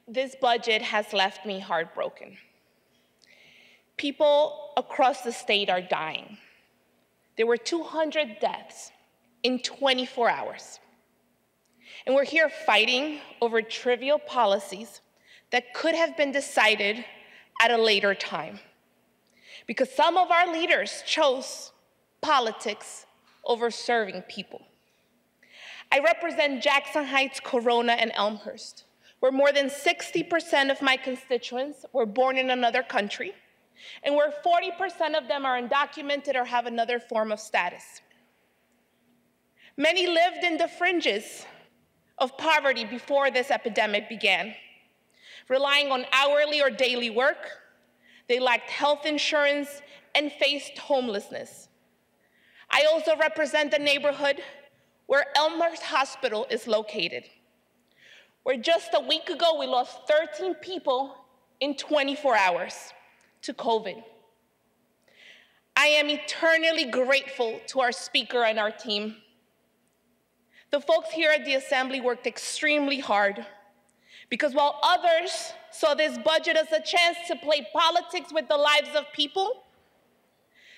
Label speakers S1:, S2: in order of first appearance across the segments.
S1: This budget has left me heartbroken. People across the state are dying. There were 200 deaths in 24 hours. And we're here fighting over trivial policies that could have been decided at a later time, because some of our leaders chose politics over serving people. I represent Jackson Heights, Corona, and Elmhurst, where more than 60% of my constituents were born in another country, and where 40% of them are undocumented or have another form of status. Many lived in the fringes of poverty before this epidemic began, relying on hourly or daily work. They lacked health insurance and faced homelessness. I also represent the neighborhood where Elmhurst Hospital is located, where just a week ago we lost 13 people in 24 hours to COVID. I am eternally grateful to our speaker and our team. The folks here at the Assembly worked extremely hard, because while others saw this budget as a chance to play politics with the lives of people,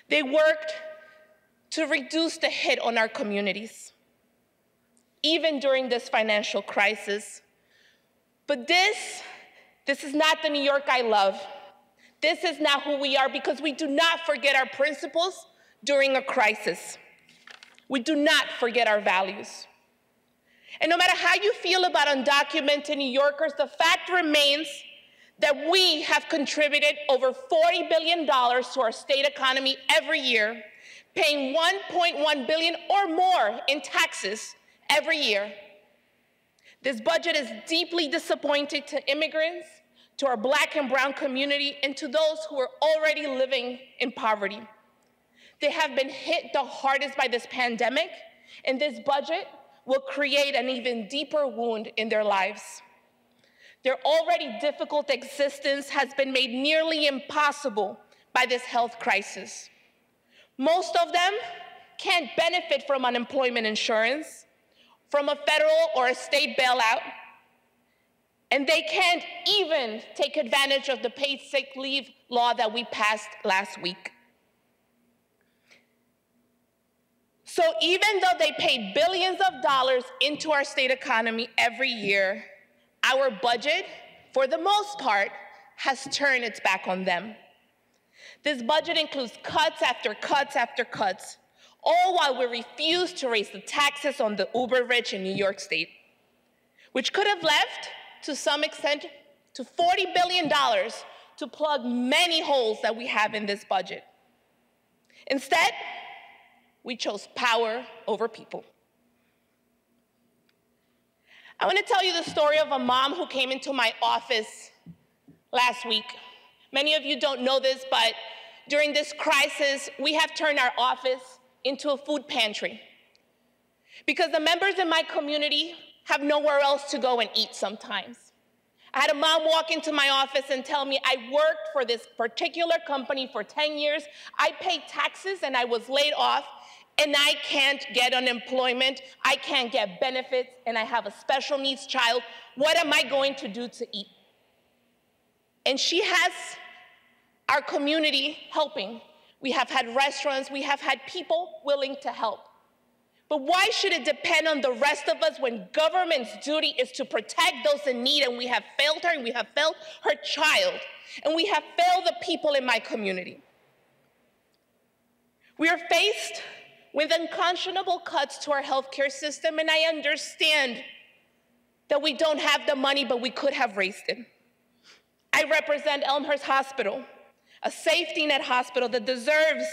S1: they worked to reduce the hit on our communities, even during this financial crisis. But this is not the New York I love. This is not who we are, because we do not forget our principles during a crisis. We do not forget our values. And no matter how you feel about undocumented New Yorkers, the fact remains that we have contributed over $40 billion to our state economy every year, paying $1.1 billion or more in taxes every year. This budget is deeply disappointing to immigrants, to our Black and brown community, and to those who are already living in poverty. They have been hit the hardest by this pandemic, and this budget will create an even deeper wound in their lives. Their already difficult existence has been made nearly impossible by this health crisis. Most of them can't benefit from unemployment insurance, from a federal or a state bailout, and they can't even take advantage of the paid sick leave law that we passed last week. So even though they pay billions of dollars into our state economy every year, our budget, for the most part, has turned its back on them. This budget includes cuts after cuts after cuts, all while we refuse to raise the taxes on the uber rich in New York State, which could have left, to some extent, to $40 billion to plug many holes that we have in this budget. Instead, we chose power over people. I want to tell you the story of a mom who came into my office last week. Many of you don't know this, but during this crisis, we have turned our office into a food pantry, because the members in my community have nowhere else to go and eat sometimes. I had a mom walk into my office and tell me, I worked for this particular company for 10 years, I paid taxes and I was laid off, and I can't get unemployment, I can't get benefits, and I have a special needs child. What am I going to do to eat? And she has our community helping. We have had restaurants, we have had people willing to help. But why should it depend on the rest of us when government's duty is to protect those in need, and we have failed her, and we have failed her child, and we have failed the people in my community? We are faced with unconscionable cuts to our healthcare system, and I understand that we don't have the money, but we could have raised it. I represent Elmhurst Hospital, a safety net hospital that deserves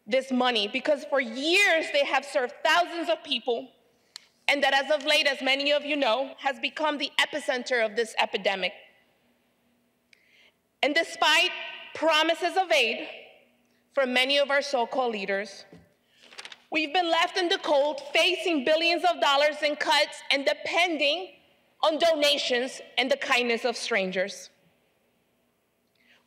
S1: this money, because for years they have served thousands of people, and that as of late, as many of you know, has become the epicenter of this epidemic. And despite promises of aid from many of our so-called leaders, we've been left in the cold, facing billions of dollars in cuts and depending on donations and the kindness of strangers.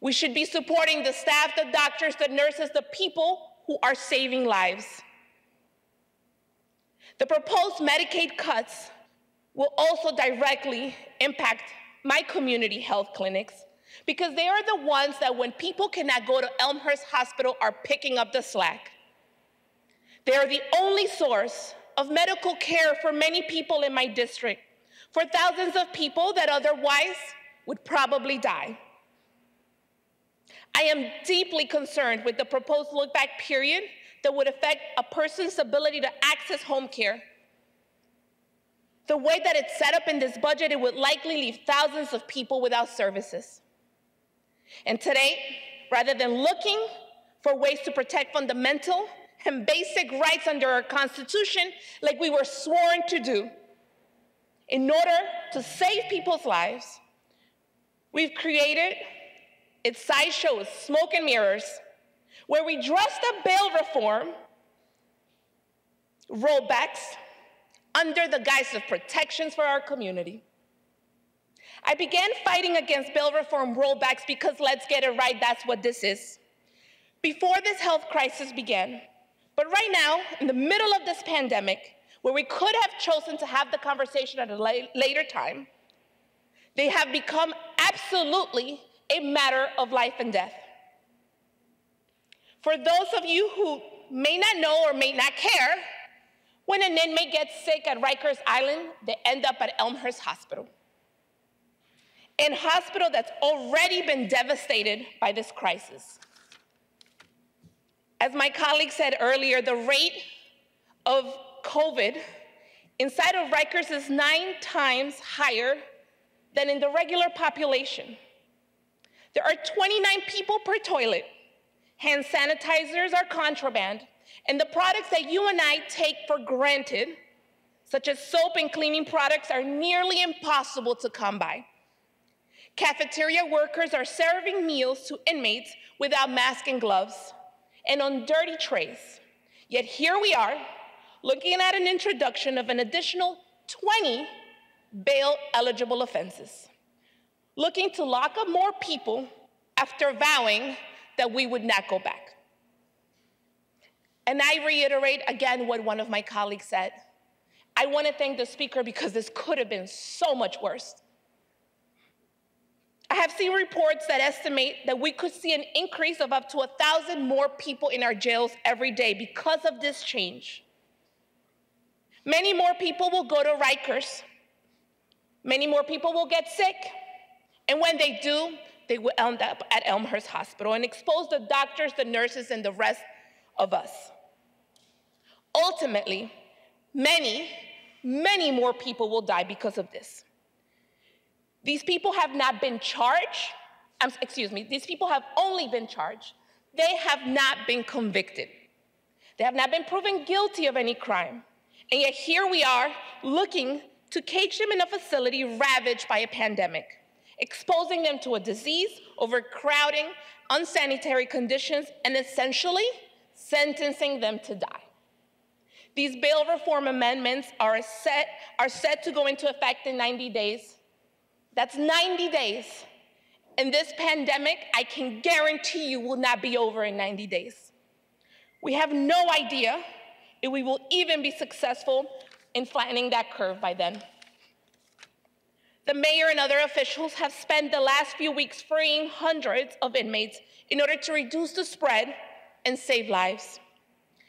S1: We should be supporting the staff, the doctors, the nurses, the people who are saving lives. The proposed Medicaid cuts will also directly impact my community health clinics, because they are the ones that when people cannot go to Elmhurst Hospital are picking up the slack. They are the only source of medical care for many people in my district, for thousands of people that otherwise would probably die. I am deeply concerned with the proposed look-back period that would affect a person's ability to access home care. The way that it's set up in this budget, it would likely leave thousands of people without services. And today, rather than looking for ways to protect fundamental and basic rights under our Constitution, like we were sworn to do, in order to save people's lives, we've created its sideshow with smoke and mirrors, where we dressed up bail reform rollbacks under the guise of protections for our community. I began fighting against bail reform rollbacks because, let's get it right, that's what this is. Before this health crisis began, but right now, in the middle of this pandemic, where we could have chosen to have the conversation at a later time, they have become absolutely a matter of life and death. For those of you who may not know or may not care, when an inmate gets sick at Rikers Island, they end up at Elmhurst Hospital, a hospital that's already been devastated by this crisis. As my colleague said earlier, the rate of COVID inside of Rikers is 9 times higher than in the regular population. There are 29 people per toilet. Hand sanitizers are contraband, and the products that you and I take for granted, such as soap and cleaning products, are nearly impossible to come by. Cafeteria workers are serving meals to inmates without masks and gloves and on dirty trays. Yet here we are, looking at an introduction of an additional 20 bail-eligible offenses, looking to lock up more people after vowing that we would not go back. And I reiterate again what one of my colleagues said. I want to thank the speaker because this could have been so much worse. I have seen reports that estimate that we could see an increase of up to 1,000 more people in our jails every day because of this change. Many more people will go to Rikers. Many more people will get sick. And when they do, they will end up at Elmhurst Hospital and expose the doctors, the nurses, and the rest of us. Ultimately, many, many more people will die because of this. These people have not been charged. These people have only been charged. They have not been convicted. They have not been proven guilty of any crime. And yet here we are looking to cage them in a facility ravaged by a pandemic, exposing them to a disease, overcrowding, unsanitary conditions, and essentially sentencing them to die. These bail reform amendments are set to go into effect in 90 days. That's 90 days. And this pandemic, I can guarantee you, will not be over in 90 days. We have no idea if we will even be successful in flattening that curve by then. The mayor and other officials have spent the last few weeks freeing hundreds of inmates in order to reduce the spread and save lives.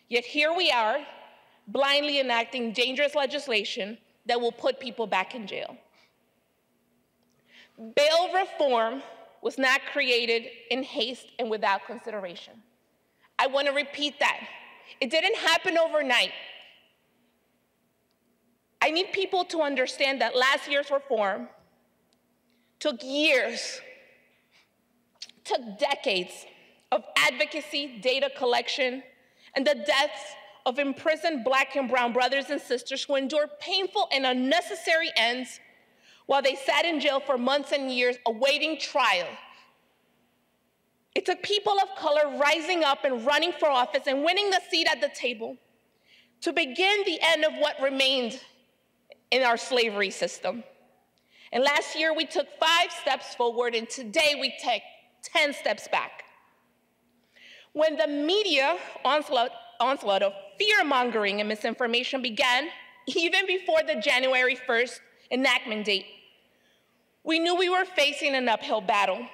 S1: Yet here we are, blindly enacting dangerous legislation that will put people back in jail. Bail reform was not created in haste and without consideration. I want to repeat that. It didn't happen overnight. I need people to understand that last year's reform took years, took decades of advocacy, data collection, and the deaths of imprisoned Black and brown brothers and sisters who endured painful and unnecessary ends while they sat in jail for months and years awaiting trial. It took people of color rising up and running for office and winning the seat at the table to begin the end of what remained in our slavery system. And last year we took 5 steps forward, and today we take 10 steps back. When the media onslaught of fear-mongering and misinformation began, even before the January 1st enactment date, We knew we were facing an uphill battle.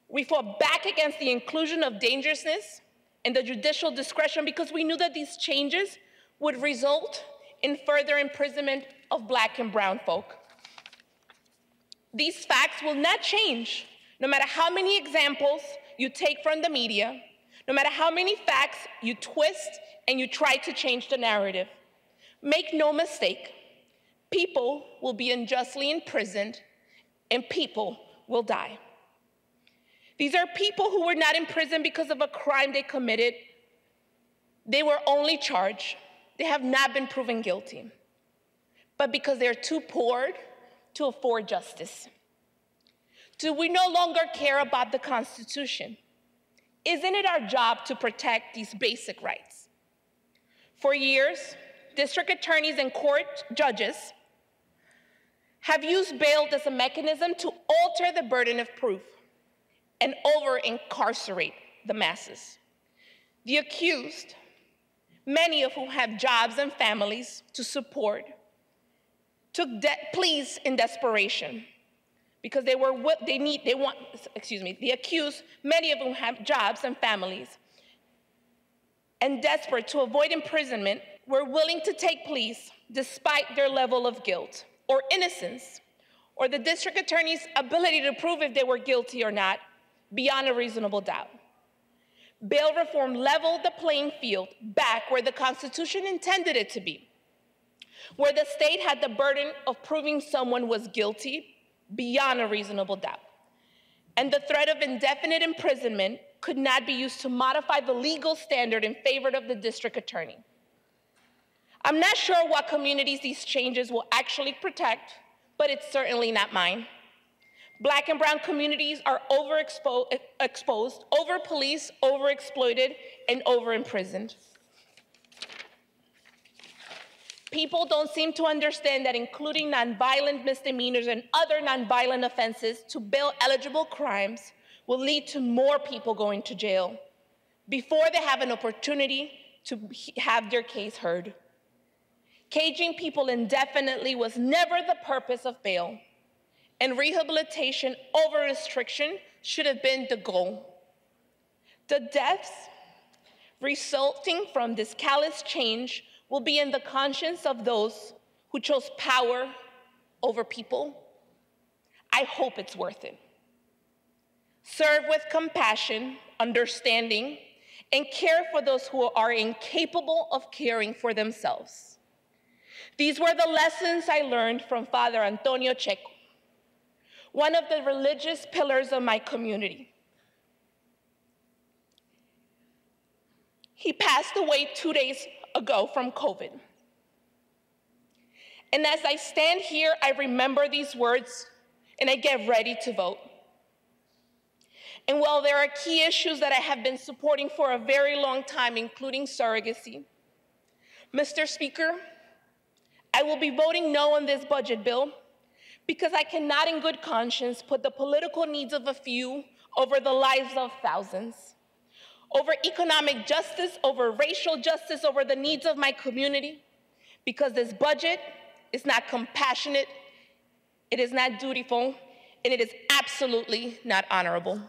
S1: We fought back against the inclusion of dangerousness and the judicial discretion because we knew that these changes would result in further imprisonment of Black and brown folk. These facts will not change, no matter how many examples you take from the media, no matter how many facts you twist and you try to change the narrative. Make no mistake, people will be unjustly imprisoned and people will die. These are people who were not in prison because of a crime they committed. They were only charged. They have not been proven guilty, but because they're too poor to afford justice. Do we no longer care about the Constitution? Isn't it our job to protect these basic rights? For years, district attorneys and court judges have used bail as a mechanism to alter the burden of proof and over-incarcerate the masses. The accused, many of whom have jobs and families to support, took pleas in desperation because the accused, many of whom have jobs and families, and desperate to avoid imprisonment, were willing to take pleas despite their level of guilt or innocence, or the district attorney's ability to prove if they were guilty or not beyond a reasonable doubt. Bail reform leveled the playing field back where the Constitution intended it to be, where the state had the burden of proving someone was guilty beyond a reasonable doubt. And the threat of indefinite imprisonment could not be used to modify the legal standard in favor of the district attorney. I'm not sure what communities these changes will actually protect, but it's certainly not mine. Black and brown communities are overexposed, over-policed, over-exploited, and over-imprisoned. People don't seem to understand that including nonviolent misdemeanors and other nonviolent offenses to bail-eligible crimes will lead to more people going to jail before they have an opportunity to have their case heard. Caging people indefinitely was never the purpose of bail, and rehabilitation over restriction should have been the goal. The deaths resulting from this callous change will be in the conscience of those who chose power over people. I hope it's worth it. Serve with compassion, understanding, and care for those who are incapable of caring for themselves. These were the lessons I learned from Father Antonio Checo, one of the religious pillars of my community. He passed away 2 days ago from COVID. And as I stand here, I remember these words and I get ready to vote. And while there are key issues that I have been supporting for a very long time, including surrogacy, Mr. Speaker, I will be voting no on this budget bill because I cannot in good conscience put the political needs of a few over the lives of thousands, over economic justice, over racial justice, over the needs of my community, because this budget is not compassionate, it is not dutiful, and it is absolutely not honorable.